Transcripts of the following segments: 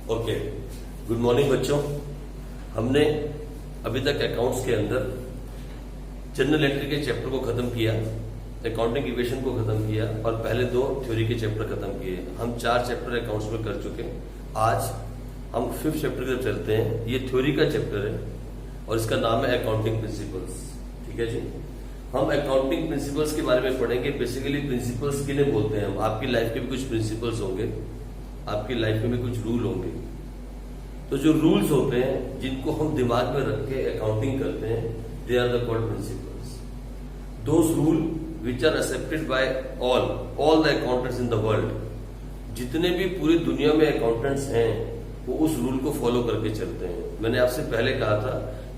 Okay, good morning बच्चों। हमने अभी तक अकाउंट्स के अंदर जनरल एंट्री के चैप्टर को खत्म किया, अकाउंटिंग इक्वेशन को खत्म किया और पहले 2 थ्योरी के चैप्टर खत्म किए। हम 4 चैप्टर अकाउंट्स में कर चुके। आज हम 5th चैप्टर की तरफ चलते हैं। ये थ्योरी का चैप्टर है और इसका नाम है अकाउंटिंग प्रिंसिपल्स। ठीक है जी, हम अकाउंटिंग प्रिंसिपल्स के बारे में पढ़ेंगे। बेसिकली प्रिंसिपल्स किन्हें बोलते हैं हम। आपकी लाइफ के भी कुछ प्रिंसिपल्स होंगे, आपकी लाइफ में भी कुछ रूल होंगे। तो जो रूल्स होते हैं जिनको हम दिमाग में रख के अकाउंटिंग करते हैं, they are the called principles. Those rule which are accepted by all the accountants in the world. जितने भी पूरी दुनिया में अकाउंटेंट्स हैं वो उस रूल को फॉलो करके चलते हैं। मैंने आपसे पहले कहा था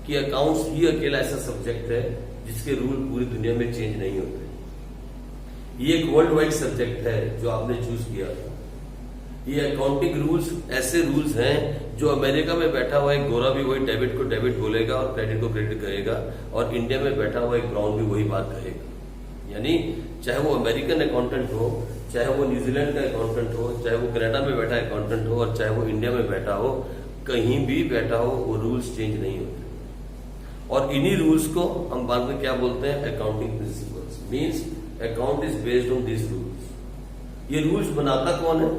कि अकाउंट्स ही अकेला ऐसा सब्जेक्ट है जिसके रूल पूरी दुनिया में चेंज नहीं होते। ये एक वर्ल्ड वाइड सब्जेक्ट है जो आपने चूज किया था। ये अकाउंटिंग रूल्स ऐसे रूल्स हैं जो अमेरिका में बैठा हुआ एक गोरा भी वही डेबिट को डेबिट बोलेगा और क्रेडिट को क्रेडिट कहेगा, और इंडिया में बैठा हुआ एक ब्राउन भी वही बात कहेगा। यानी चाहे वो अमेरिकन अकाउंटेंट हो, चाहे वो न्यूजीलैंड का अकाउंटेंट हो, चाहे वो कनाडा में बैठा अकाउंटेंट हो और चाहे वो इंडिया में बैठा हो, कहीं भी बैठा हो, वो रूल्स चेंज नहीं होते। और इन्हीं रूल्स को हम बाद में क्या बोलते हैं, accounting principles. Means account is based on this rules. ये रूल्स बनाता कौन है?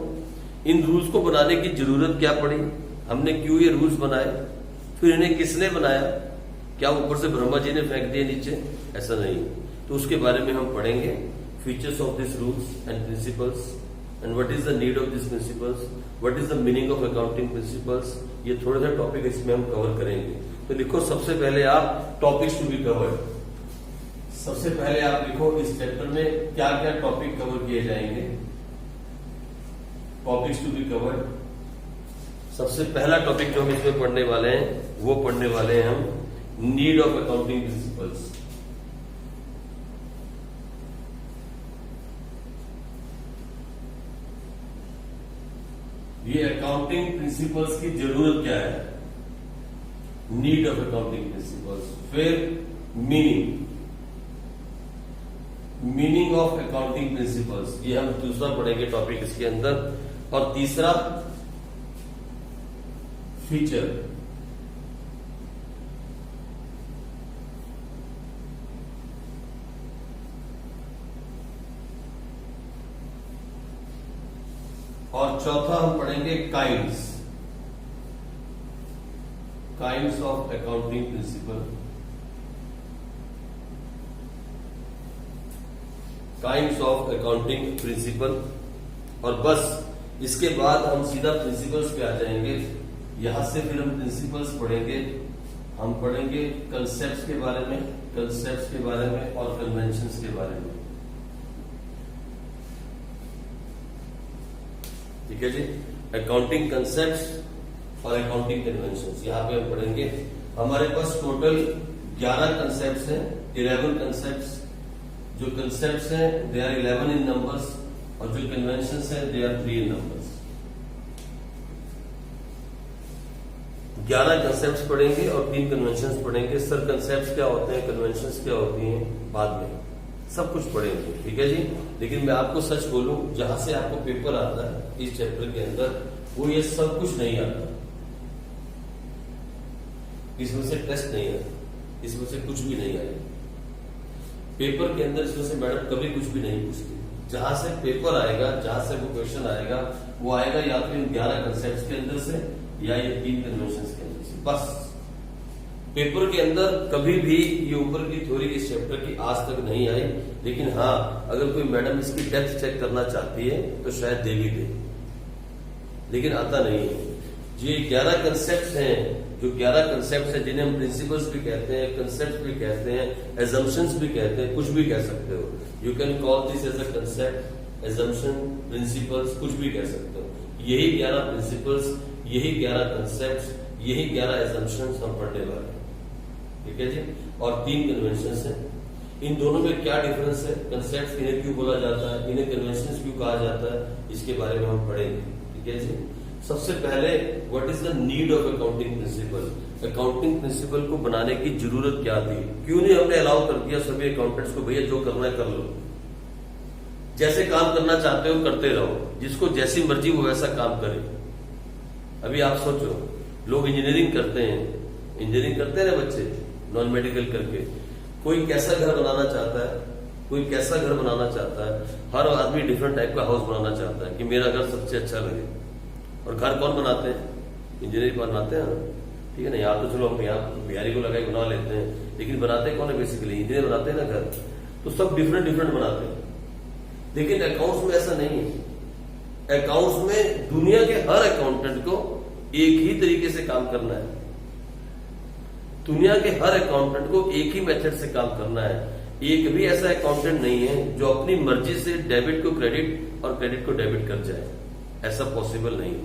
इन रूल्स को बनाने की जरूरत क्या पड़ी, हमने क्यों ये रूल्स बनाए, फिर इन्हें किसने बनाया? क्या ऊपर से ब्रह्मा जी ने फेंक दिए नीचे? ऐसा नहीं। तो उसके बारे में हम पढ़ेंगे। Features of this rules and principles and what is the need of this principles, what is the meaning of accounting principles. ये थोड़े से टॉपिक इसमें हम कवर करेंगे। तो लिखो सबसे पहले आप टॉपिक्स टू बी कवर्ड। सबसे पहले आप लिखो इस चैप्टर में क्या क्या टॉपिक कवर किए जाएंगे। Topics to be covered. सबसे पहला टॉपिक जो हम इसमें पढ़ने वाले हैं वो पढ़ने वाले हैं हम नीड ऑफ अकाउंटिंग प्रिंसिपल्स। ये अकाउंटिंग प्रिंसिपल्स की जरूरत क्या है, नीड ऑफ अकाउंटिंग प्रिंसिपल्स। फिर मीनिंग ऑफ अकाउंटिंग प्रिंसिपल्स, ये हम दूसरा पढ़ेंगे टॉपिक इसके अंदर। और तीसरा फीचर। और चौथा हम पढ़ेंगे kinds of accounting principal. Kinds of accounting principal. और बस इसके बाद हम सीधा प्रिंसिपल्स पे आ जाएंगे। यहां से फिर हम प्रिंसिपल्स पढ़ेंगे। हम पढ़ेंगे कंसेप्ट्स के बारे में, और कन्वेंशंस के बारे में। ठीक है जी, अकाउंटिंग कंसेप्ट्स और अकाउंटिंग कन्वेंशंस यहां पे हम पढ़ेंगे। हमारे पास टोटल 11 कंसेप्ट्स हैं, 11 कंसेप्ट्स। जो कंसेप्ट्स हैं दे आर 11 इन नंबर्स और जो कन्वेंशंस हैं they are 3 in numbers. 11 concepts पढ़ेंगे और 3 कन्वेंशंस पढ़ेंगे। सर कंसेप्ट्स क्या होते हैं, कन्वेंशंस क्या होती हैं, बाद में सब कुछ पढ़ेंगे। ठीक है जी, लेकिन मैं आपको सच बोलूं, जहां से आपको पेपर आता है इस चैप्टर के अंदर, वो ये सब कुछ नहीं आता। इसमें से टेस्ट नहीं आता, इसमें से कुछ भी नहीं आएगा पेपर के अंदर। इसमें से मैडम कभी कुछ भी नहीं पूछती। जहां से पेपर आएगा, जहां से वो क्वेश्चन आएगा, वो आएगा या तो इन 11 कंसेप्ट्स के अंदर से या ये 3 कन्वेंशंस के अंदर से। बस पेपर के अंदर कभी भी ये ऊपर की थ्योरी इस चैप्टर की आज तक नहीं आई। लेकिन हाँ, अगर कोई मैडम इसकी डेप्थ चेक करना चाहती है तो शायद दे भी दे, लेकिन आता नहीं है। ये 11 कंसेप्ट्स हैं, जो 11 कंसेप्ट्स हैं जिन्हें हम प्रिंसिपल्स भी कहते हैं, कंसेप्ट भी कहते हैं, एजम्पशंस भी कहते हैं, कुछ भी कह सकते हो। You can call this as a concept, assumption, principles, कुछ भी कह सकते हो। यही 11 प्रिंसिपल्स, यही 11 कंसेप्ट्स, यही 11 एजम्पशंस हम पढ़ने वाले हैं। ठीक है जी, और 3 कन्वेंशंस हैं। इन दोनों में क्या डिफरेंस है, कंसेप्ट इन्हें क्यों बोला जाता है, इन्हें कन्वेंशंस क्यों कहा जाता है, इसके बारे में हम पढ़ेंगे। ठीक है जी, सबसे पहले what is the need of accounting principal. Accounting principle को बनाने की जरूरत क्या थी, क्यों नहीं हमने अलाउ कर दिया सभी अकाउंटेंट्स को, भैया जो करना है कर लो, जैसे काम करना चाहते हो करते रहो, जिसको जैसी मर्जी वो वैसा काम करे। अभी आप सोचो, लोग इंजीनियरिंग करते हैं ना बच्चे, नॉन मेडिकल करके, कोई कैसा घर बनाना चाहता है, कोई कैसा घर बनाना चाहता है। हर आदमी डिफरेंट टाइप का हाउस बनाना चाहता है कि मेरा घर सबसे अच्छा लगे। और घर कौन बनाते हैं? इंजीनियर बनाते हैं, ठीक है ना। यहाँ तो चलो हम यहाँ बिहारी को लगा बना लेते हैं, लेकिन बनाते कौन है? बेसिकली इंजीनियर बनाते हैं ना घर। तो सब डिफरेंट डिफरेंट बनाते हैं, लेकिन अकाउंट्स में ऐसा नहीं है। अकाउंट्स में दुनिया के हर अकाउंटेंट को एक ही तरीके से काम करना है। दुनिया के हर अकाउंटेंट को एक ही मेथड से काम करना है। एक भी ऐसा अकाउंटेंट नहीं है जो अपनी मर्जी से डेबिट को क्रेडिट और क्रेडिट को डेबिट कर जाए। ऐसा पॉसिबल नहीं है,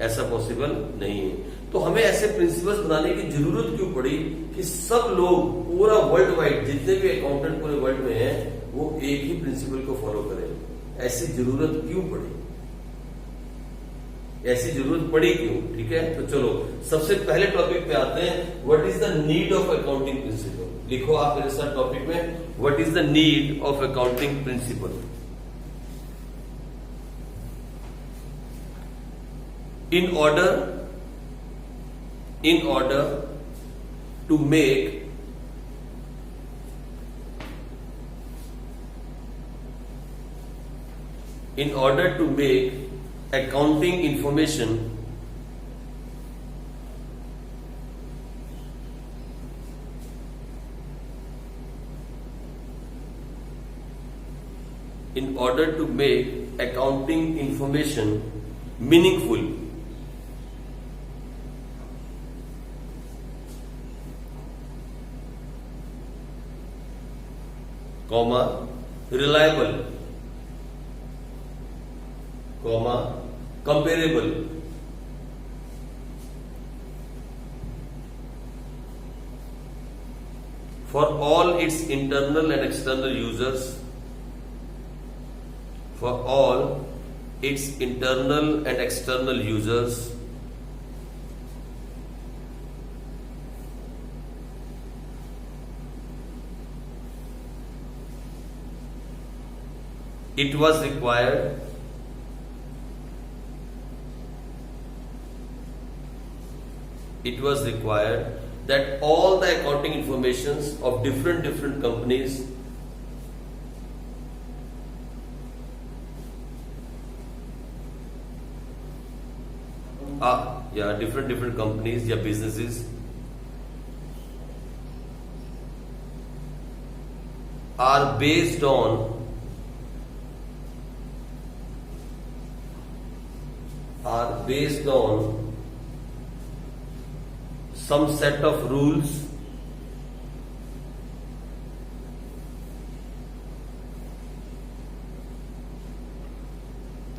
ऐसा पॉसिबल नहीं है। तो हमें ऐसे प्रिंसिपल्स बनाने की जरूरत क्यों पड़ी कि सब लोग पूरा वर्ल्ड वाइड, जितने भी अकाउंटेंट पूरे वर्ल्ड में हैं, वो एक ही प्रिंसिपल को फॉलो करें? ऐसी जरूरत क्यों पड़ी? ऐसी जरूरत पड़ी क्यों? ठीक है, तो चलो सबसे पहले टॉपिक पे आते हैं। What is the need of accounting principal? लिखो आप मेरे साथ टॉपिक में, what is the need of accounting principal. In order to make accounting information meaningful, comma reliable, comma comparable, for all its internal and external users, for all its internal and external users, it was required that all the accounting informations of different companies different companies या businesses are based on some set of rules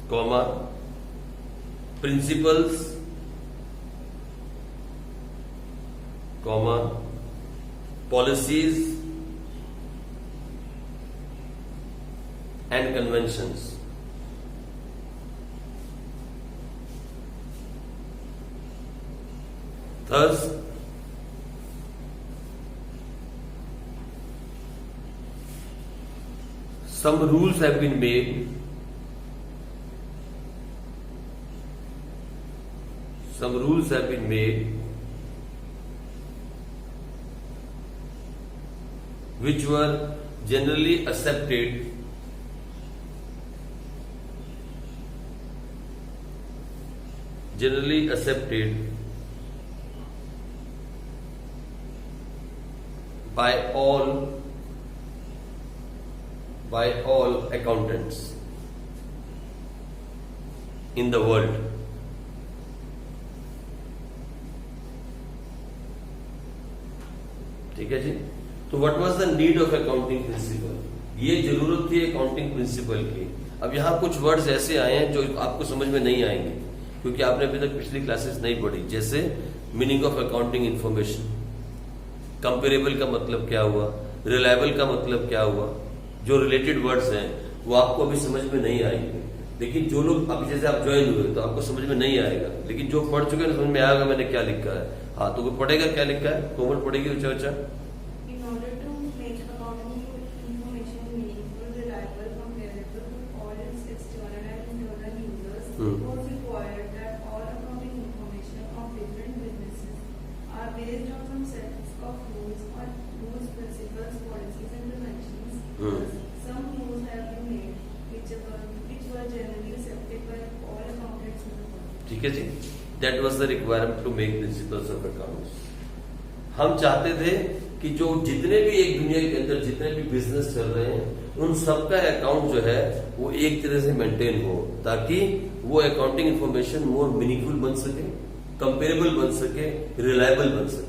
comma principles comma policies and conventions. Thus, some rules have been made, which were generally accepted by all accountants in the world. ठीक है जी। तो what was the need of accounting principal? ये जरूरत थी accounting principle की। अब यहाँ कुछ वर्ड्स ऐसे आए हैं जो आपको समझ में नहीं आएंगे, क्योंकि आपने अभी तक पिछली क्लासेस नहीं पढ़ी। जैसे meaning of accounting information, comparable का मतलब क्या हुआ, रिलायबल का मतलब क्या हुआ, जो रिलेटेड वर्ड्स हैं वो आपको अभी समझ में नहीं आएंगे। लेकिन जो लोग अभी जैसे आप ज्वाइन हुए तो आपको समझ में नहीं आएगा, लेकिन जो पढ़ चुके हैं समझ में आएगा मैंने क्या लिखा है। हाँ, तो वो पढ़ेगा क्या लिखा है, कोमल पढ़ेगी बच्चा। was required that all accounting information of different businesses are based on some sets of rules, principles, policies, and conventions. Some rules have been made which were generally accepted by all accountants in the world. ठीक है जी, that was the requirement to make principles of accounts. हम चाहते थे कि जो जितने भी एक दुनिया के अंदर जितने भी बिजनेस चल रहे हैं उन सबका अकाउंट जो है वो एक तरह से मेंटेन हो, ताकि वो अकाउंटिंग इंफॉर्मेशन मोर मीनिंगफुल बन सके, कंपेरेबल बन सके, रिलायबल बन सके।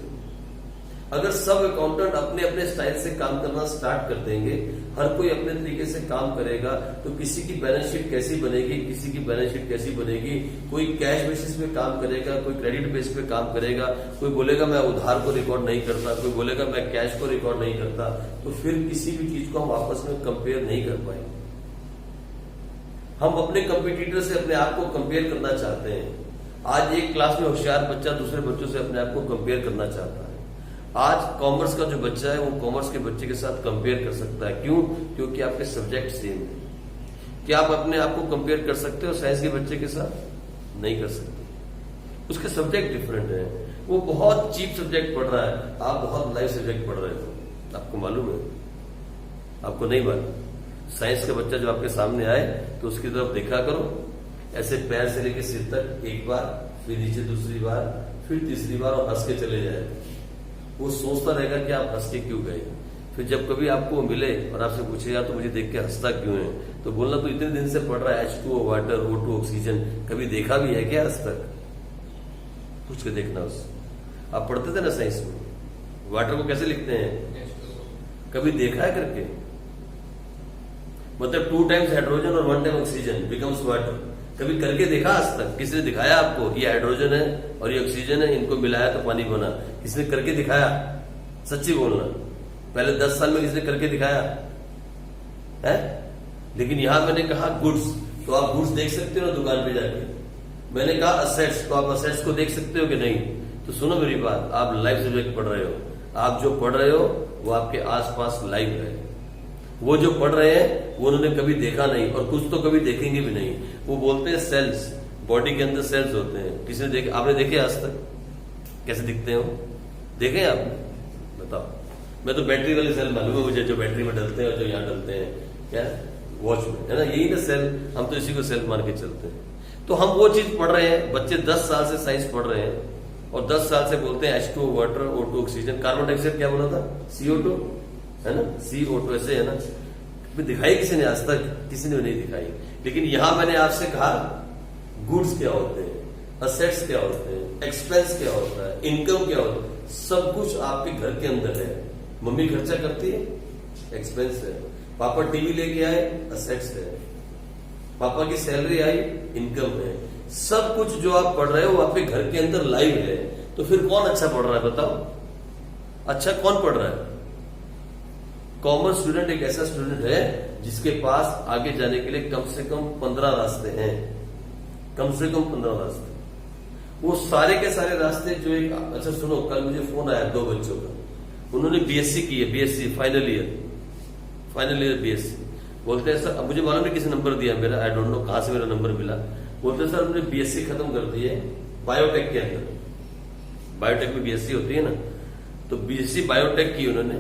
अगर सब अकाउंटेंट अपने अपने स्टाइल से काम करना स्टार्ट कर देंगे, हर कोई अपने तरीके से काम करेगा, तो किसी की बैलेंस शीट कैसी बनेगी, किसी की बैलेंस शीट कैसी बनेगी, कोई कैश बेसिस पे काम करेगा, कोई क्रेडिट बेस पे काम करेगा, कोई बोलेगा मैं उधार को रिकॉर्ड नहीं करता, कोई बोलेगा मैं कैश को रिकॉर्ड नहीं करता, तो फिर किसी भी चीज को हम आपस में कंपेयर नहीं कर पाएंगे। हम अपने कंपटीटर से अपने आप को कंपेयर करना चाहते हैं। आज एक क्लास में होशियार बच्चा दूसरे बच्चों से अपने आप को कंपेयर करना चाहता है। आज कॉमर्स का जो बच्चा है वो कॉमर्स के बच्चे के साथ कंपेयर कर सकता है। क्यों? क्योंकि आपके सब्जेक्ट सेम है। क्या आप अपने आप को कंपेयर कर सकते हो साइंस के बच्चे के साथ? नहीं कर सकते, उसके सब्जेक्ट डिफरेंट है। वो बहुत चीप सब्जेक्ट पढ़ रहा है, आप बहुत लाइव सब्जेक्ट पढ़ रहे हो। आपको मालूम है? आपको नहीं मालूम? साइंस का बच्चा जो आपके सामने आए तो उसकी तरफ देखा करो, ऐसे पैर से लेकर सिर तक एक बार, फिर नीचे दूसरी बार, फिर तीसरी बार, और हंस के चले जाए। वो सोचता रहेगा कि आप हंस के क्यों गए। फिर जब कभी आपको मिले और आपसे पूछेगा तो मुझे देख के हंसता क्यों है, तो बोलना तो इतने दिन से पढ़ रहा है H2O वाटर, O2 ऑक्सीजन, कभी देखा भी है क्या आज तक? पूछ के देखना उससे। आप पढ़ते थे ना साइंस में, वाटर को कैसे लिखते हैं? कभी देखा है करके? मतलब 2 टाइम्स हाइड्रोजन और 1 टाइम ऑक्सीजन बिकम्स वाटर। कभी करके देखा आज तक? किसी ने दिखाया आपको ये हाइड्रोजन है और ये ऑक्सीजन है, इनको मिलाया तो पानी बना? किसने करके दिखाया? सच्ची बोलना, पहले 10 साल में किसने करके दिखाया है? लेकिन यहां मैंने कहा गुड्स, तो आप गुड्स देख सकते हो ना दुकान पे जाके। मैंने कहा असेट्स, तो आप असेट्स को देख सकते हो कि नहीं? तो सुनो मेरी बात, आप लाइव सब्जेक्ट पढ़ रहे हो, आप जो पढ़ रहे हो वो आपके आसपास लाइव है। वो जो पढ़ रहे हैं वो उन्होंने कभी देखा नहीं, और कुछ तो कभी देखेंगे भी नहीं। वो बोलते हैं सेल्स, बॉडी के अंदर सेल्स होते हैं। किसी ने देखे? आपने देखे आज तक कैसे दिखते हो? देखे आपने? बताओ। मैं तो बैटरी वाले सेल मालूम है मुझे, जो बैटरी में डलते हैं और जो यहाँ डलते हैं, क्या वॉच में, है ना? यही ना सेल, हम तो इसी को सेल मान के चलते हैं। तो हम वो चीज पढ़ रहे हैं। बच्चे 10 साल से साइंस पढ़ रहे हैं और 10 साल से बोलते हैं H2O water, O2 oxygen, carbon dioxide क्या बोला था? CO2, है ना? CO2 ऐसे है ना? दिखाई किसी ने आज तक? किसी ने नहीं दिखाई। लेकिन यहां मैंने आपसे कहा गुड्स क्या होते हैं, असेट्स क्या होते हैं, एक्सपेंस क्या होता है, इनकम क्या होता है, सब कुछ आपके घर के अंदर है। मम्मी खर्चा करती है, एक्सपेंस है। पापा टीवी लेके आए, असेट्स है। पापा की सैलरी आई, इनकम है। सब कुछ जो आप पढ़ रहे हो वो आपके घर के अंदर लाइव है। तो फिर कौन अच्छा पढ़ रहा है बताओ? अच्छा कौन पढ़ रहा है? कॉमर्स स्टूडेंट एक ऐसा स्टूडेंट है जिसके पास आगे जाने के लिए कम से कम 15 रास्ते हैं, कम से कम 15 रास्ते। वो सारे के सारे रास्ते जो एक, अच्छा सुनो, कल मुझे फोन आया 2 बच्चों का, उन्होंने बीएससी की है, बीएससी फाइनल ईयर बीएससी। बोलते हैं सर, अब मुझे मालूम नहीं किसी नंबर दिया मेरा, आई डोंट नो कहां से मेरा नंबर मिला। बोलते सर हमने बीएससी खत्म कर दी है बायोटेक के अंदर। बायोटेक में बीएससी होती है ना, तो बीएससी बायोटेक की उन्होंने,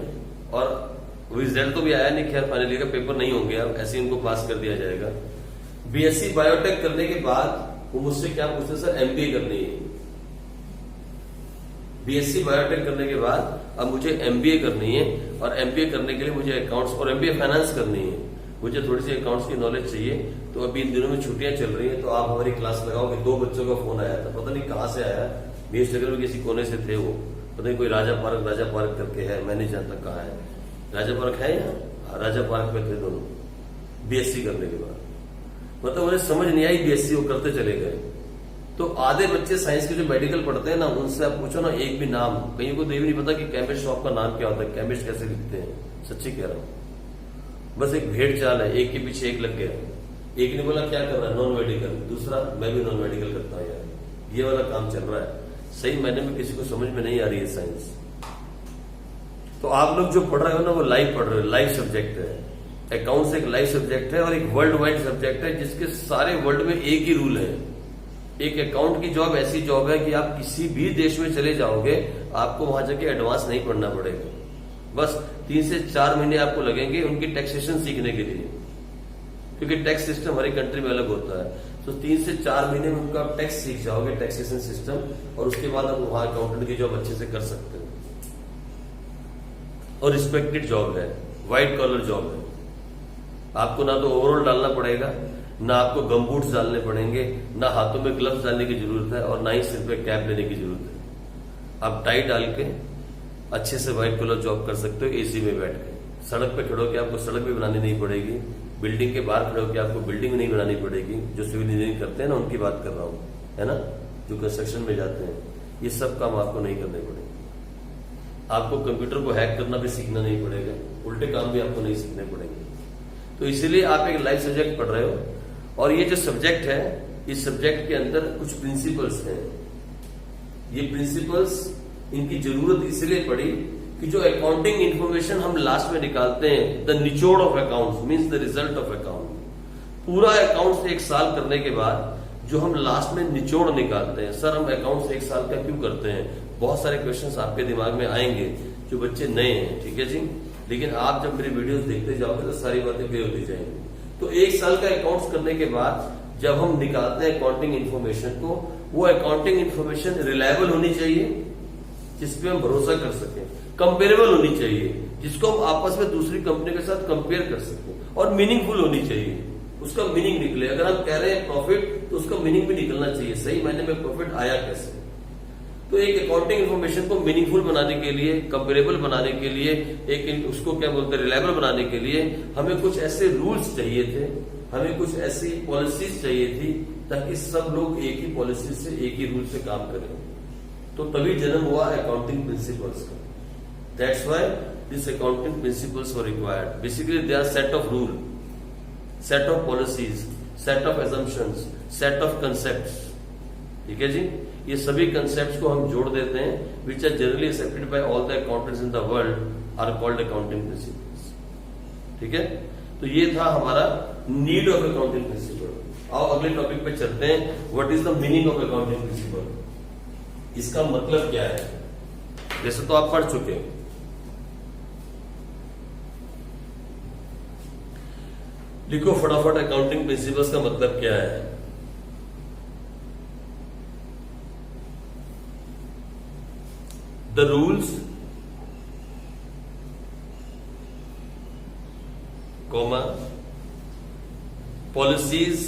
और रिजल्ट तो भी आया नहीं, खैर फाइनल ईयर का पेपर नहीं होंगे, अब ऐसे ही उनको पास कर दिया जाएगा। बीएससी बायोटेक करने के बाद वो मुझसे क्या पूछते, सर एमबीए करनी है। बीएससी बायोटेक करने के बाद अब मुझे एमबीए करनी है, और एमबीए करने के लिए मुझे अकाउंट्स और एमबीए फाइनेंस करनी है। मुझे थोड़ी सी अकाउंट्स की नॉलेज चाहिए। तो अभी इन दिनों में छुट्टियां चल रही हैं, तो आप हमारी क्लास लगाओगे। 2 बच्चों का फोन आया था, पता नहीं कहां से आया, मेरे में किसी कोने से थे वो, पता नहीं कोई राजा पार्क करके है, मैं नहीं जानता कहाँ है। राजा पार्क है यहाँ, राजा पार्क में थे दोनों बीएससी करने के बाद। मतलब उन्हें समझ नहीं आई, बीएससी वो करते चले गए। तो आधे बच्चे साइंस के जो मेडिकल पढ़ते हैं ना, उनसे आप पूछो ना एक भी नाम, कहीं को तो ये भी नहीं पता कि केमिस्ट शॉप का नाम क्या होता है, केमिस्ट कैसे लिखते हैं। सच्ची कह रहा हूं, बस एक भेड़ चाल है, एक के पीछे एक लग गया। एक ने बोला क्या कर रहा है, नॉन मेडिकल, दूसरा मैं भी नॉन मेडिकल करता हूं यार, ये वाला काम चल रहा है। सही मायने में किसी को समझ में नहीं आ रही है साइंस। तो आप लोग जो पढ़ रहे हो ना वो लाइव पढ़ रहे हो, लाइव सब्जेक्ट है। अकाउंट्स एक लाइव सब्जेक्ट है और एक वर्ल्ड वाइड सब्जेक्ट है, जिसके सारे वर्ल्ड में एक ही रूल है। एक अकाउंट की जॉब ऐसी जॉब है कि आप किसी भी देश में चले जाओगे, आपको वहां जाके एडवांस नहीं पढ़ना पड़ेगा। बस 3 से 4 महीने आपको लगेंगे उनकी टैक्सेशन सीखने के लिए, क्योंकि टैक्स सिस्टम हर एक कंट्री में अलग होता है। तो 3 से 4 महीने में उनका टैक्स सीख जाओगे, टैक्सेशन सिस्टम, और उसके बाद आप वहां अकाउंटेंट की जॉब अच्छे से कर सकते हो। और रिस्पेक्टेड जॉब है, व्हाइट कॉलर जॉब है। आपको ना तो ओवरऑल डालना पड़ेगा, ना आपको गमबूट्स डालने पड़ेंगे, ना हाथों में ग्लव्स डालने की जरूरत है, और ना ही सिर पे कैप लेने की जरूरत है। आप टाई डाल के अच्छे से व्हाइट कॉलर जॉब कर सकते हो, एसी में बैठ के। सड़क पे खड़े होकर आपको सड़क भी बनानी नहीं पड़ेगी, बिल्डिंग के बाहर खड़े होकर आपको बिल्डिंग नहीं बनानी पड़ेगी। जो सिविल इंजीनियरिंग करते हैं ना, उनकी बात कर रहा हूं, है ना, जो कंस्ट्रक्शन में जाते हैं, ये सब काम आपको नहीं करने पड़ेंगे। आपको कंप्यूटर को हैक करना भी सीखना नहीं पड़ेगा, उल्टे काम भी आपको नहीं सीखने पड़ेंगे। तो इसीलिए आप एक लाइव सब्जेक्ट पढ़ रहे हो, और ये जो सब्जेक्ट है, इस सब्जेक्ट के अंदर कुछ प्रिंसिपल्स हैं। ये प्रिंसिपल्स, इनकी जरूरत इसलिए पड़ी कि जो अकाउंटिंग इंफॉर्मेशन हम लास्ट में निकालते हैं, द निचोड़ of accounts means the result of account. पूरा अकाउंट्स 1 साल करने के बाद जो हम लास्ट में निचोड़ निकालते हैं, सर हम अकाउंट्स 1 साल का क्यों करते हैं, बहुत सारे क्वेश्चंस आपके दिमाग में आएंगे जो बच्चे नए हैं, ठीक है जी। लेकिन आप जब मेरी वीडियोस देखते जाओगे तो सारी बातें क्लियर होती जाएंगी। तो 1 साल का अकाउंट्स करने के बाद जब हम निकालते हैं अकाउंटिंग इन्फॉर्मेशन को, वो अकाउंटिंग इन्फॉर्मेशन रिलायबल होनी चाहिए, जिसपे हम भरोसा कर सकें, कंपेरेबल होनी चाहिए, जिसको हम आपस में दूसरी कंपनी के साथ कंपेयर कर सकें, और मीनिंगफुल होनी चाहिए, उसका मीनिंग निकले। अगर हम कह रहे हैं प्रॉफिट, तो उसका मीनिंग भी निकलना चाहिए, सही मायने में प्रॉफिट आया कैसे। तो एक अकाउंटिंग इन्फॉर्मेशन को मीनिंगफुल बनाने के लिए, कंपेरेबल बनाने के लिए, एक उसको क्या बोलते हैं, रिलायबल बनाने के लिए हमें कुछ ऐसे रूल्स चाहिए थे, हमें कुछ ऐसी पॉलिसीज चाहिए थी, ताकि सब लोग एक ही पॉलिसी से, एक ही रूल से काम करें। तो तभी जन्म हुआ अकाउंटिंग प्रिंसिपल्स का। That's why this accounting principles were required. Basically they are set of rule, set of policies, set of assumptions, set of concepts, ठीक है जी। ये सभी कंसेप्ट्स को हम जोड़ देते हैं, which are generally accepted by all the accountants in the world are called accounting principles, ठीक है। तो ये था हमारा नीड ऑफ अकाउंटिंग प्रिंसिपल। आओ अगले टॉपिक पे चलते हैं, what is the meaning of accounting principal, इसका मतलब क्या है। जैसे तो आप पढ़ चुके हैं, लिखो फटाफट अकाउंटिंग प्रिंसिपल्स का मतलब क्या है। The rules, comma, policies,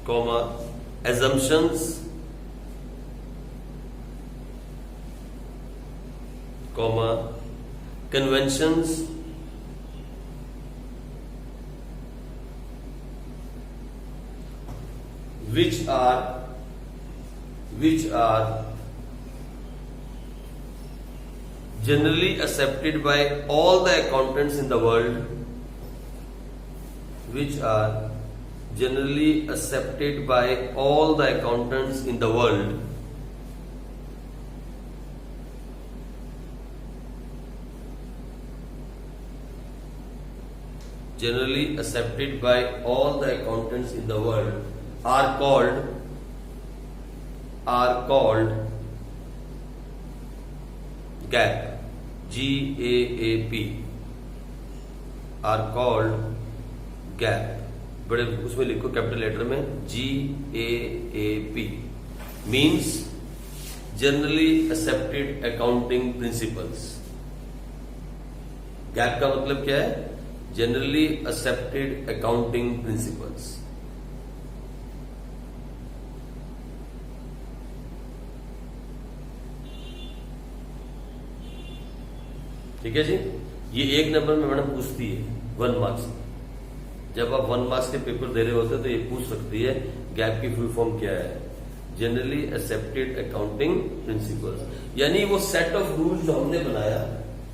comma, assumptions, comma, conventions, which are generally accepted by all the accountants in the world, which are generally accepted by all the accountants in the world, generally accepted by all the accountants in the world are called GAAP, GAAP, are called GAAP। बड़े उसमें लिखो capital letter में, GAAP means generally accepted accounting principles। GAAP का मतलब क्या है, generally accepted accounting principles। ठीक है जी। ये 1 नंबर में मैडम पूछती है 1 मार्क्स। जब आप 1 मार्क्स के पेपर दे रहे होते हैं तो ये पूछ सकती है गैप की फुल फॉर्म क्या है, जनरली एक्सेप्टेड अकाउंटिंग प्रिंसिपल्स। यानी वो सेट ऑफ रूल जो हमने बनाया,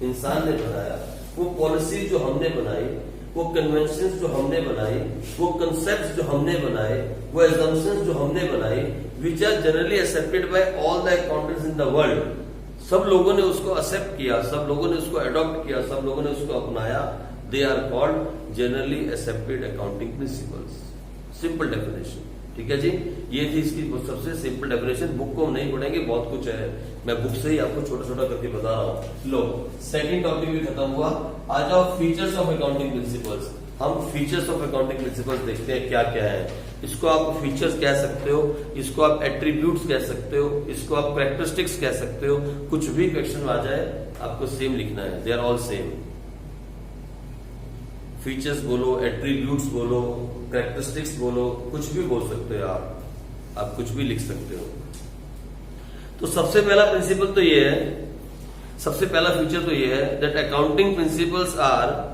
इंसान ने बनाया, वो पॉलिसी जो हमने बनाई, वो कन्वेंशन जो हमने बनाई, वो कंसेप्ट जो हमने बनाए, वो एजम्पशंस जो हमने बनाई, which are generally accepted by all the accountants in the world. सब लोगों ने उसको एक्सेप्ट किया, सब लोगों ने उसको अडॉप्ट किया, सब लोगों ने उसको अपनाया, they are called generally accepted accounting principles. Simple definition, ठीक है जी। ये थी इसकी सबसे सिंपल डेफिनेशन। बुक को हम नहीं पढ़ेंगे, बहुत कुछ है, मैं बुक से ही आपको छोटा छोटा करके बता रहा हूं। लो, सेकंड टॉपिक भी खत्म हुआ। आ जाओ फीचर्स ऑफ अकाउंटिंग प्रिंसिपल्स। हम फीचर्स ऑफ अकाउंटिंग प्रिंसिपल्स देखते हैं क्या क्या है। इसको आप फीचर्स कह सकते हो, इसको आप एट्रीब्यूट्स कह सकते हो, इसको आप कैरेक्टरिस्टिक्स कह सकते हो। कुछ भी क्वेश्चन आ जाए आपको सेम लिखना है, they are all same. Features बोलो, एट्रीब्यूट्स बोलो, कैरेक्टरिस्टिक्स बोलो, कुछ भी बोल सकते हो आप कुछ भी लिख सकते हो। तो सबसे पहला प्रिंसिपल तो ये है, सबसे पहला फीचर तो ये है that accounting principles are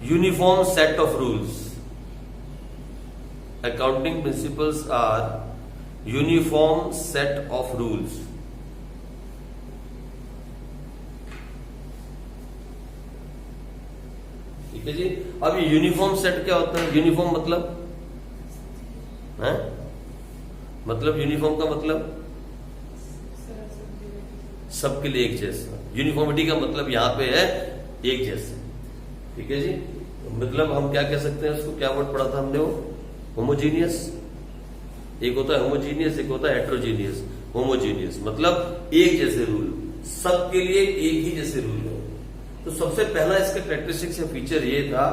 uniform set of rules. Accounting principles are uniform set of rules. ठीक है जी। अब ये यूनिफॉर्म सेट क्या होता है? यूनिफॉर्म मतलब है, मतलब यूनिफॉर्म का मतलब सबके लिए एक जैसा। यूनिफॉर्मिटी का मतलब यहां पे है एक जैसे, ठीक है जी। मतलब हम क्या कह सकते हैं उसको, क्या वर्ड पढ़ा था हमने, वो होमोजीनियस। एक होता है होमोजीनियस, एक होता है हेट्रोजीनियस। होमोजीनियस मतलब एक जैसे रूल, सबके लिए एक ही जैसे रूल है। तो सबसे पहला इसका कैरेक्टरिस्टिक्स या फीचर ये था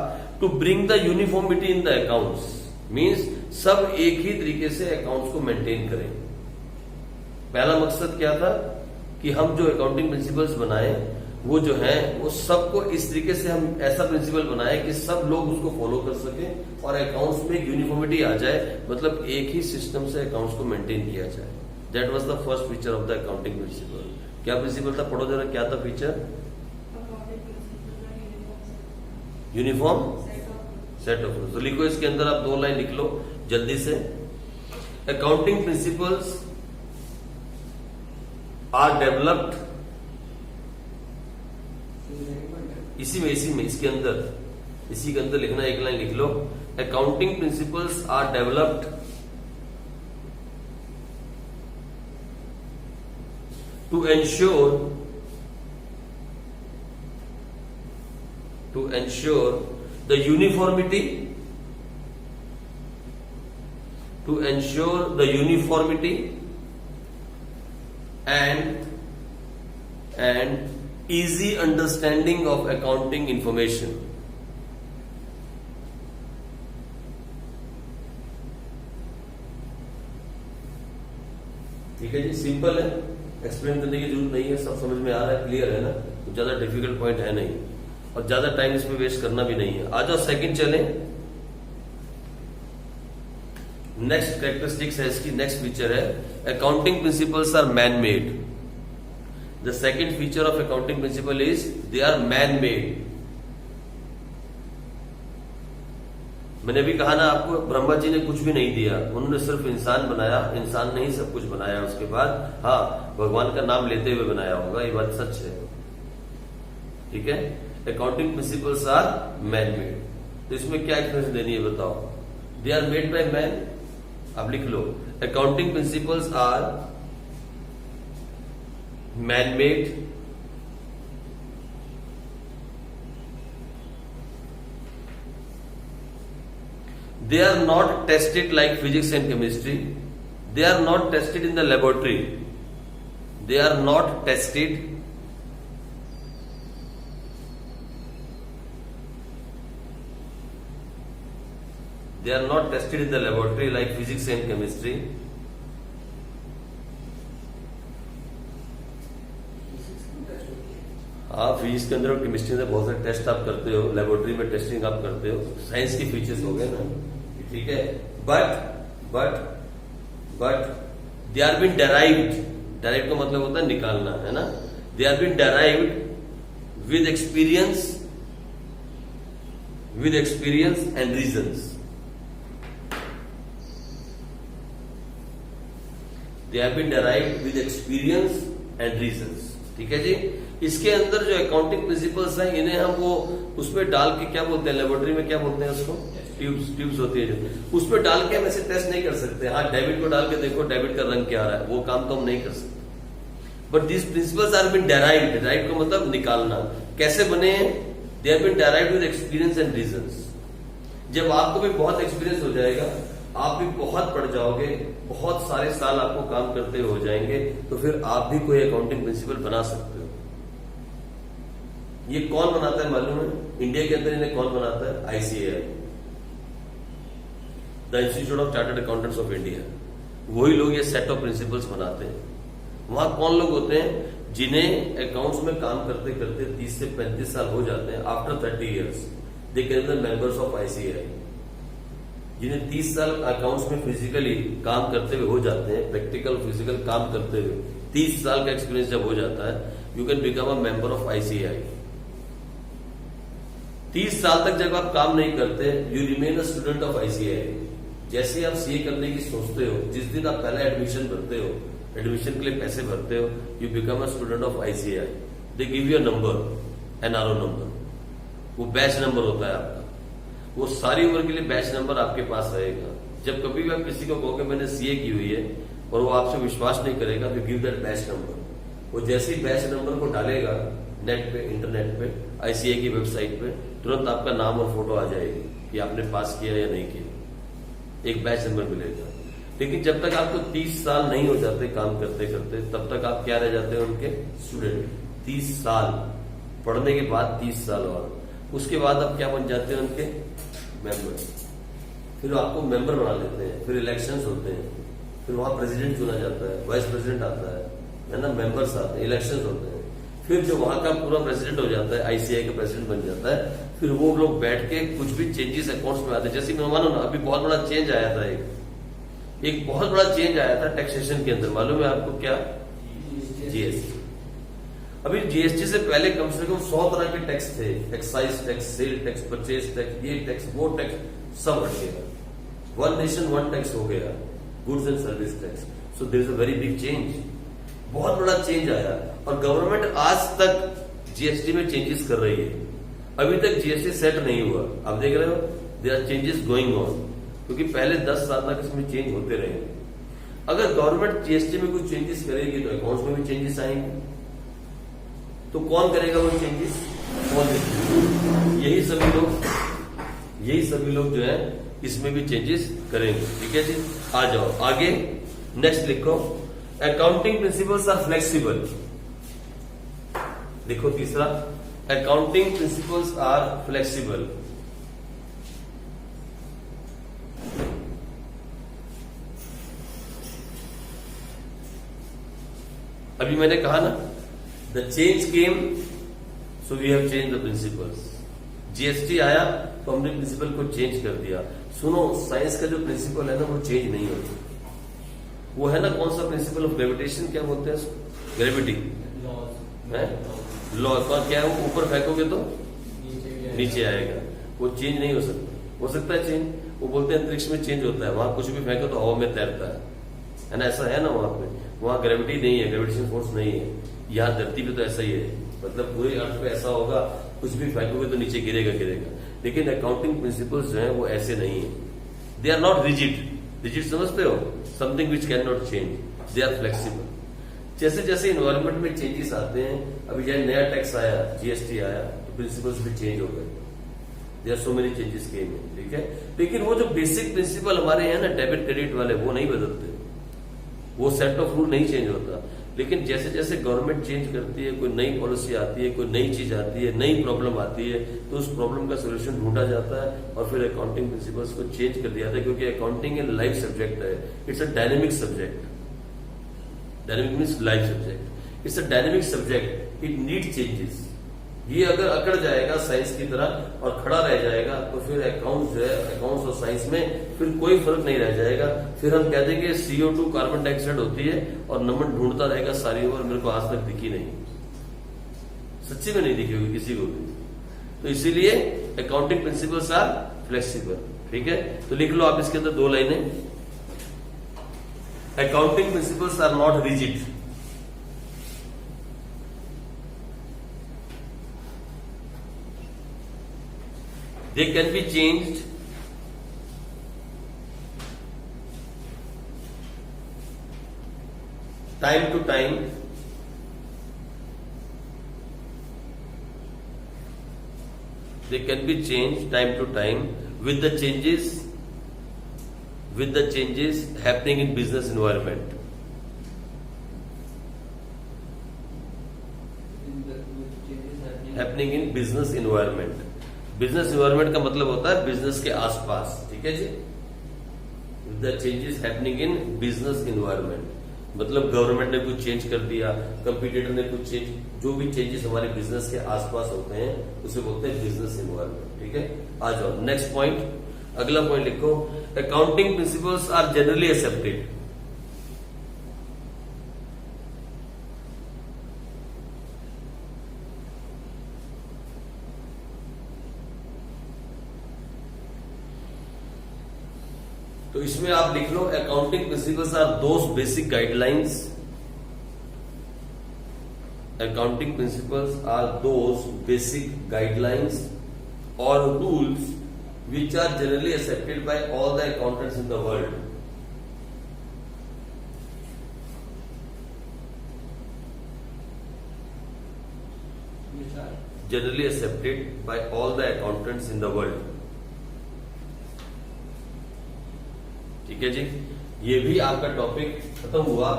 to bring the uniformity in the accounts, means सब एक ही तरीके से अकाउंट्स को मेंटेन करें। पहला मकसद क्या था कि हम जो अकाउंटिंग प्रिंसिपल्स बनाए वो जो है वो सबको इस तरीके से हम ऐसा प्रिंसिपल बनाए कि सब लोग उसको फॉलो कर सके और अकाउंट्स में एक यूनिफॉर्मिटी आ जाए, मतलब एक ही सिस्टम से अकाउंट्स को मेंटेन किया जाए। That was the first feature of the accounting principle. क्या प्रिंसिपल था, पढ़ो जरा, क्या था feature? Uniform set of rules. तो लिखो, इसके अंदर आप 2 लाइन लिख लो जल्दी से। अकाउंटिंग प्रिंसिपल्स आर डेवलप्ड, इसी में इसके अंदर, इसी के अंदर लिखना, 1 लाइन लिख लो। Accounting principles are developed to ensure the uniformity and easy understanding of accounting information. ठीक है जी, सिंपल है, एक्सप्लेन करने की जरूरत नहीं है, सब समझ में आ रहा है, क्लियर है ना, तो ज्यादा डिफिकल्ट पॉइंट है नहीं और ज्यादा टाइम इसमें वेस्ट करना भी नहीं है। आ जाओ सेकंड चले। नेक्स्ट कैरेक्टरिस्टिक्स है इसकी, नेक्स्ट फीचर है accounting principles are man made. The second feature of accounting principle is they are man made. मैंने भी कहा ना आपको, ब्रह्मा जी ने कुछ भी नहीं दिया, उन्होंने सिर्फ इंसान बनाया, इंसान ने ही सब कुछ बनाया। उसके बाद हाँ, भगवान का नाम लेते हुए बनाया होगा, ये बात सच है, ठीक है। Accounting principles are man made. तो इसमें क्या एक्सप्लेनेशन देनी है बताओ? They are made by man, आप लिख लो, accounting principles are man made they are not tested like physics and chemistry, they are not tested in the laboratory, they are not tested in the laboratory like physics and chemistry. हाँ, physics के अंदर और chemistry में बहुत सारे test आप करते हो, लेबोरेटरी में टेस्टिंग आप करते हो, साइंस की फीचर्स हो गए ना, ठीक है। But they are been derived, derived का मतलब होता है निकालना, है ना। They are been derived with experience and reasons. They are been derived with experience and reasons, ठीक है जी। इसके अंदर जो अकाउंटिंग प्रिंसिपल्स हैं, इन्हें हम वो उसमें डाल के क्या बोलते हैं, लेबोरेटरी में क्या बोलते हैं उसको, ट्यूब्स होती है जो, उसमें डाल के हम ऐसे टेस्ट नहीं कर सकते। हाँ, डेबिट को डाल के देखो डेबिट का रंग क्या आ रहा है, वो काम तो हम नहीं कर सकते। But this principles are been derived, derived का मतलब निकालना। कैसे बने हैं? They have been derived with experience and reasons. जब आपको भी बहुत एक्सपीरियंस हो जाएगा, आप भी बहुत पढ़ जाओगे, बहुत सारे साल आपको काम करते हो जाएंगे, तो फिर आप भी कोई अकाउंटिंग प्रिंसिपल बना सकते हो। ये कौन बनाता है मालूम है? इंडिया के अंदर इन्हें कौन बनाता है? ICAI, the institute of chartered accountants of India. वही लोग ये सेट ऑफ प्रिंसिपल्स बनाते हैं। वहां कौन लोग होते हैं? जिन्हें अकाउंट्स में काम करते करते 30 से 35 साल हो जाते हैं। After 30 years they can the members of ICAI। जिन्हें 30 साल अकाउंट्स में फिजिकली काम करते हुए हो जाते हैं, प्रैक्टिकल फिजिकल काम करते हुए 30 साल का एक्सपीरियंस जब हो जाता है, you can become a member of ICAI। 30 साल तक जब आप काम नहीं करते, you remain a student of ICAI। जैसे आप CA करने की सोचते हो, जिस दिन आप पहला एडमिशन भरते हो, एडमिशन के लिए पैसे भरते हो, you become a student of ICAI। They give you a number, NRO number, वो बैच नंबर होता है आपका। वो सारी उम्र के लिए बैच नंबर आपके पास रहेगा। जब कभी भी आप किसी को कहोगे मैंने CA की हुई है और वो आपसे विश्वास नहीं करेगा, तो गिव दैट बैच नंबर। वो जैसे ही बैच नंबर को डालेगा नेट पे, इंटरनेट पे, ICAI की वेबसाइट पे, तुरंत आपका नाम और फोटो आ जाएगी कि आपने पास किया या नहीं किया। एक बैच नंबर मिलेगा। लेकिन जब तक आपको 30 साल नहीं हो जाते काम करते करते, तब तक आप क्या रह जाते हैं? उनके स्टूडेंट। 30 साल पढ़ने के बाद 30 साल और उसके बाद आप क्या बन जाते हैं? उनके मेंबर। फिर आपको मेंबर बना लेते हैं, फिर इलेक्शंस होते हैं, फिर वहां प्रेसिडेंट चुना जाता है, वाइस प्रेसिडेंट आता है ना, मेंबर्स आते हैं, इलेक्शंस होते हैं। फिर जो वहां का पूरा प्रेसिडेंट हो जाता है, ICAI का प्रेसिडेंट बन जाता है। फिर वो लोग बैठ के कुछ भी चेंजेस अकाउंट्स में आते हैं। जैसे मैं मानो ना, अभी बहुत बड़ा चेंज आया था, एक बहुत बड़ा चेंज आया था टैक्सेशन के अंदर। मालूम है आपको क्या? GST। अभी GST से पहले कम से कम 100 तरह के टैक्स थे। Excise tax, sale tax, purchase tax, ये टैक्स, वो टैक्स, सब हट गया। वन नेशन वन टैक्स हो गया, goods and service tax. So there is a very big change, बहुत बड़ा चेंज आया। और गवर्नमेंट आज तक GST में चेंजेस कर रही है। अभी तक GST सेट नहीं हुआ। आप देख रहे हो, there are changes going on, क्योंकि पहले 10 साल तक इसमें चेंज होते रहे। अगर गवर्नमेंट GST में कुछ चेंजेस करेगी तो अकाउंट्स में भी चेंजेस आएंगे। तो कौन करेगा वो चेंजेस? यही सभी लोग जो है इसमें भी चेंजेस करेंगे। ठीक है जी, आ जाओ आगे। नेक्स्ट लिखो, अकाउंटिंग प्रिंसिपल्स आर फ्लेक्सिबल। देखो तीसरा, अकाउंटिंग प्रिंसिपल्स आर फ्लेक्सिबल। अभी मैंने कहा ना, the change came so we have change the principles. GST आया तो हमने प्रिंसिपल को चेंज कर दिया। सुनो, साइंस का जो प्रिंसिपल है ना, वो चेंज नहीं होता। वो है ना, कौन सा प्रिंसिपल ऑफ ग्रेविटेशन, क्या बोलते हैं उसको? ग्रेविटी है, लॉ। क्या है वो? ऊपर फेंकोगे तो नीचे आएगा। वो चेंज नहीं हो सकता। हो सकता है चेंज? वो बोलते हैं अंतरिक्ष में चेंज होता है, वहां कुछ भी फेंको तो हवा में तैरता है ना, ऐसा है ना वहां पे। वहां ग्रेविटी नहीं है, ग्रेविटेशन फोर्स नहीं है। यहाँ धरती पे तो ऐसा ही है, मतलब पूरे अर्थ पे ऐसा होगा, कुछ भी फेंकोगे तो नीचे गिरेगा। लेकिन अकाउंटिंग प्रिंसिपल्स जो है वो ऐसे नहीं है। They are not rigid. Rigid समझते हो? Something which can not change. They are flexible. जैसे जैसे इन्वायरमेंट में चेंजेस आते हैं, अभी जैसे नया टैक्स आया, GST आया, तो प्रिंसिपल्स भी चेंज हो गए। There are so many changes came in. ठीक है, लेकिन वो जो बेसिक प्रिंसिपल हमारे हैं ना, डेबिट क्रेडिट वाले, वो नहीं बदलते। वो सेट ऑफ रूल नहीं चेंज होता। लेकिन जैसे जैसे गवर्नमेंट चेंज करती है, कोई नई पॉलिसी आती है, कोई नई चीज आती है, नई प्रॉब्लम आती है, तो उस प्रॉब्लम का सोल्यूशन ढूंढा जाता है और फिर अकाउंटिंग प्रिंसिपल्स को चेंज कर दिया जाता है। क्योंकि अकाउंटिंग एक लाइव सब्जेक्ट है, it's a dynamic subject. Dynamic means live subject. It's a dynamic subject, it need changes. ये अगर अकड़ जाएगा साइंस की तरह और खड़ा रह जाएगा, तो फिर अकाउंट्स जो है, अकाउंट्स और साइंस में फिर कोई फर्क नहीं रह जाएगा। फिर हम कह देंगे CO2 कार्बन डाइऑक्साइड होती है और नमन ढूंढता रहेगा सारी उम्र, मेरे को आज तक दिखी नहीं। सच्ची में नहीं दिखी होगी किसी को भी। तो इसीलिए अकाउंटिंग प्रिंसिपल्स आर फ्लेक्सिबल। ठीक है, तो लिख लो आप इसके अंदर 2 लाइनें। Accounting principles are not rigid. They can be changed time to time, they can be changed time to time with the changes happening in business environment. Happening in business environment. Business environment का मतलब होता है business के आसपास, ठीक है जी. The changes happening in business environment मतलब गवर्नमेंट ने कुछ चेंज कर दिया, कंपटीटर ने कुछ चेंज, जो भी चेंजेस हमारे बिजनेस के आसपास होते हैं उसे बोलते हैं बिजनेस इन्वायरमेंट. ठीक है, आ जाओ नेक्स्ट पॉइंट. अगला पॉइंट लिखो, accounting principles are generally accepted. तो इसमें आप लिख लो, accounting principles are those basic guidelines. Accounting principles are those basic guidelines और rules which are generally accepted by all the accountants in the world. Which are generally accepted by all the accountants in the world. ठीक है जी, ये भी आपका topic खत्म हुआ.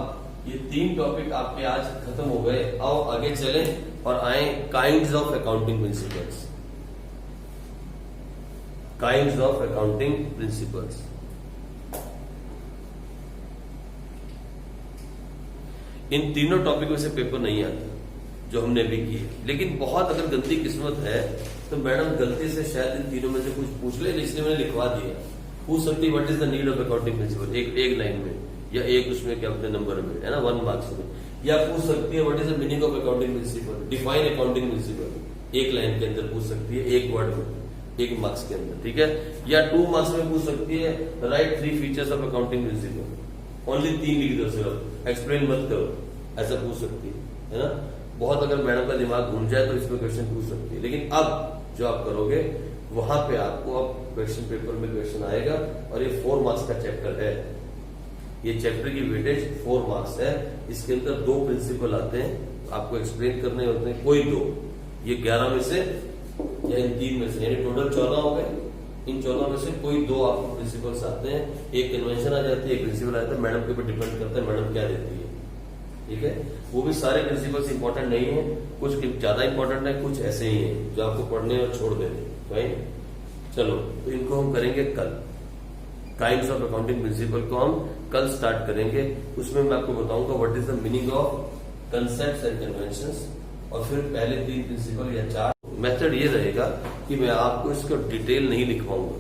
ये 3 topic आपके आज खत्म हो गए. आओ आगे चलें और आए kinds of accounting principles. Kinds of accounting principles. इन तीनों टॉपिक में से पेपर नहीं आता जो हमने अभी किए, लेकिन बहुत अगर गलती किस्मत है तो मैडम गलती से शायद इन तीनों में से कुछ पूछ ले, इसलिए मैंने लिखवा दिया. पूछ सकती है what is the need of accounting principal, एक लाइन में या एक उसमें क्या अपने नंबर में, है ना, 1 मार्क्स में. या पूछ सकती है what is the meaning of accounting principal, define accounting principle, एक लाइन के अंदर पूछ सकती है, एक वर्ड में, 1 मार्क्स के अंदर. ठीक है, या 2 मार्क्स में पूछ सकती है right 3 features of accounting principal, only 3 लिख दो सिर्फ, एक्सप्लेन मत करो, ऐसा पूछ सकती है ना. बहुत अगर मैडम का दिमाग घूम जाए तो इसमें क्वेश्चन पूछ सकती है, लेकिन अब जो आप करोगे वहां पे आपको अब क्वेश्चन पेपर में क्वेश्चन आएगा. और ये 4 मार्क्स का चैप्टर है. ये चैप्टर की वेटेज 4 मार्क्स है. इसके अंदर 2 प्रिंसिपल आते हैं, आपको एक्सप्लेन करने होते हैं, कोई 2. ये 11 में से या इन 3 में से, यानी टोटल 14 हो गए. इन 14 में से कोई 2 आपको प्रिंसिपल्स आते हैं. एक कन्वेंशन आ जाती है, एक प्रिंसिपल आता है. मैडम के ऊपर डिपेंड करता है मैडम क्या देती है. ठीक है, वो भी सारे प्रिंसिपल्स इंपॉर्टेंट नहीं है, कुछ ज्यादा इंपॉर्टेंट है, कुछ ऐसे ही हैं जो आपको पढ़ने और छोड़ देने. राइट, चलो तो इनको हम करेंगे कल. काइंड्स ऑफ अकाउंटिंग प्रिंसिपल को हम कल स्टार्ट करेंगे. उसमें मैं आपको बताऊंगा what is the meaning of concepts and conventions, और फिर पहले 3 प्रिंसिपल या 4. मेथड ये रहेगा कि मैं आपको इसको डिटेल नहीं लिखवाऊंगा.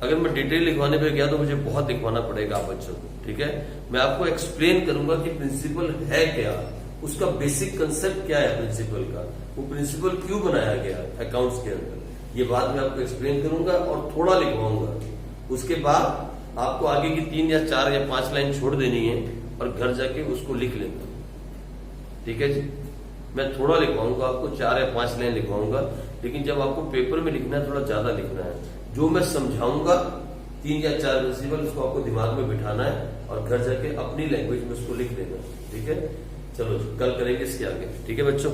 अगर मैं डिटेल लिखवाने पे गया तो मुझे बहुत लिखवाना पड़ेगा आप बच्चों को. ठीक है, मैं आपको एक्सप्लेन करूंगा कि प्रिंसिपल है क्या, उसका बेसिक कंसेप्ट क्या है प्रिंसिपल का, वो प्रिंसिपल क्यों बनाया गया अकाउंट्स के अंदर, ये बाद में आपको एक्सप्लेन करूंगा और थोड़ा लिखवाऊंगा. उसके बाद आपको आगे की 3 या 4 या 5 लाइन छोड़ देनी है और घर जाके उसको लिख लेना. ठीक है जी, मैं थोड़ा लिखवाऊंगा आपको, 4 या 5 लाइन लिखवाऊंगा, लेकिन जब आपको पेपर में लिखना है थोड़ा ज्यादा लिखना है. जो मैं समझाऊंगा 3 या 4 प्रिंसिपल, उसको आपको दिमाग में बिठाना है और घर जाके अपनी लैंग्वेज में उसको लिख देना. ठीक है, चलो कल करेंगे इसके आगे. ठीक है बच्चों.